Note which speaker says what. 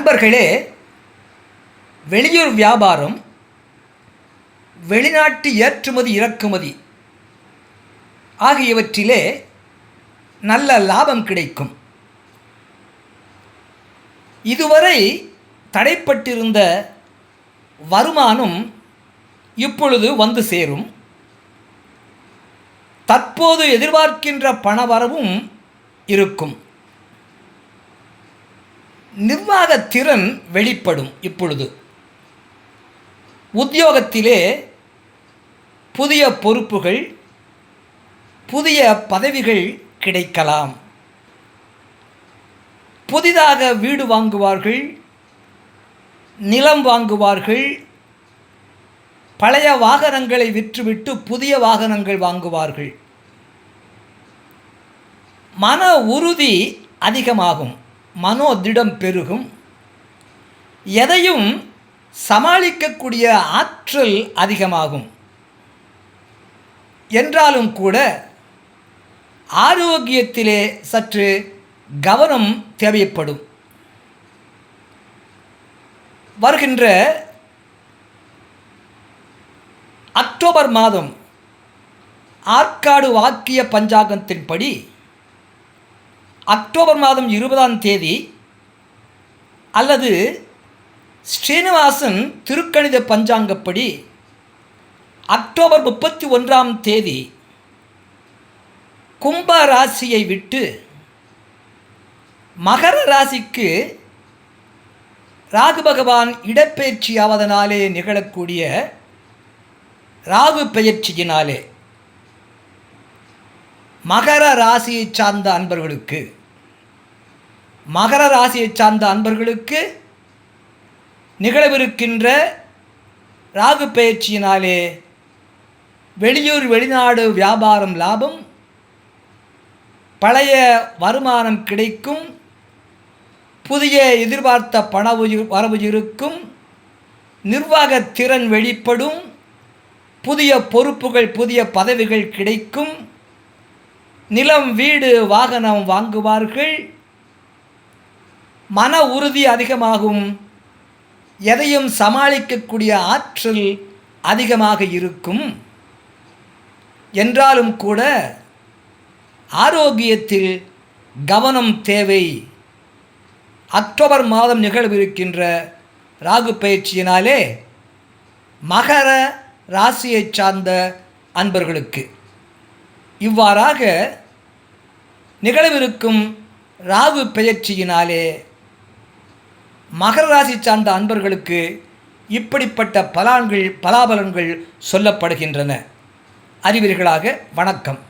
Speaker 1: நண்பர்களே, வெளியூர் வியாபாரம், வெளிநாட்டு ஏற்றுமதி இறக்குமதி ஆகியவற்றிலே நல்ல லாபம் கிடைக்கும். இதுவரை தடைப்பட்டிருந்த வருமானம் இப்பொழுது வந்து சேரும். தற்போது எதிர்பார்க்கின்ற பணவரவும் இருக்கும். நிர்வாகத் திறன் வெளிப்படும். இப்பொழுது உத்தியோகத்திலே புதிய பொறுப்புகள், புதிய பதவிகள் கிடைக்கலாம். புதிதாக வீடு வாங்குவார்கள், நிலம் வாங்குவார்கள், பழைய வாகனங்களை விற்றுவிட்டு புதிய வாகனங்கள் வாங்குவார்கள். மன உறுதி அதிகமாகும், மனோதிடம் பெருகும். எதையும் சமாளிக்கக்கூடிய ஆற்றல் அதிகமாகும். என்றாலும் கூட ஆரோக்கியத்திலே சற்று கவனம் தேவைப்படும். வருகின்ற அக்டோபர் மாதம் ஆற்காடு வாக்கிய பஞ்சாங்கத்தின்படி அக்டோபர் மாதம் 20ஆம் தேதி அல்லது ஸ்ரீனிவாசன் திருக்கணித பஞ்சாங்கப்படி அக்டோபர் 31ஆம் தேதி கும்ப ராசியை விட்டு மகர ராசிக்கு ராகு பகவான் இடப்பெயர்ச்சியாவதனாலே நிகழக்கூடிய ராகு பெயர்ச்சியினாலே மகர ராசியை சார்ந்த அன்பர்களுக்கு நிகழவிருக்கின்ற ராகு பெயர்ச்சியினாலே வெளியூர் வெளிநாடு வியாபாரம் லாபம், பழைய வருமானம் கிடைக்கும், புதிய எதிர்பார்த்த பண வரவு இருக்கும், நிர்வாகத் திறன் வெளிப்படும், புதிய பொறுப்புகள், புதிய பதவிகள் கிடைக்கும், நிலம் வீடு வாகனம் வாங்குவார்கள், மன உறுதி அதிகமாகும், எதையும் சமாளிக்கக்கூடிய ஆற்றல் அதிகமாக இருக்கும். என்றாலும் கூட ஆரோக்கியத்தில் கவனம் தேவை. அக்டோபர் மாதம் நிகழவிருக்கின்ற ராகு பயிற்சியினாலே மகர ராசியை சார்ந்த அன்பர்களுக்கு இவ்வாறாக நிகழவிருக்கும் ராகு பெயர்ச்சியினாலே மகர ராசி சார்ந்த அன்பர்களுக்கு இப்படிப்பட்ட பலாபலன்கள் சொல்லப்படுகின்றன. அறிவீர்களாக. வணக்கம்.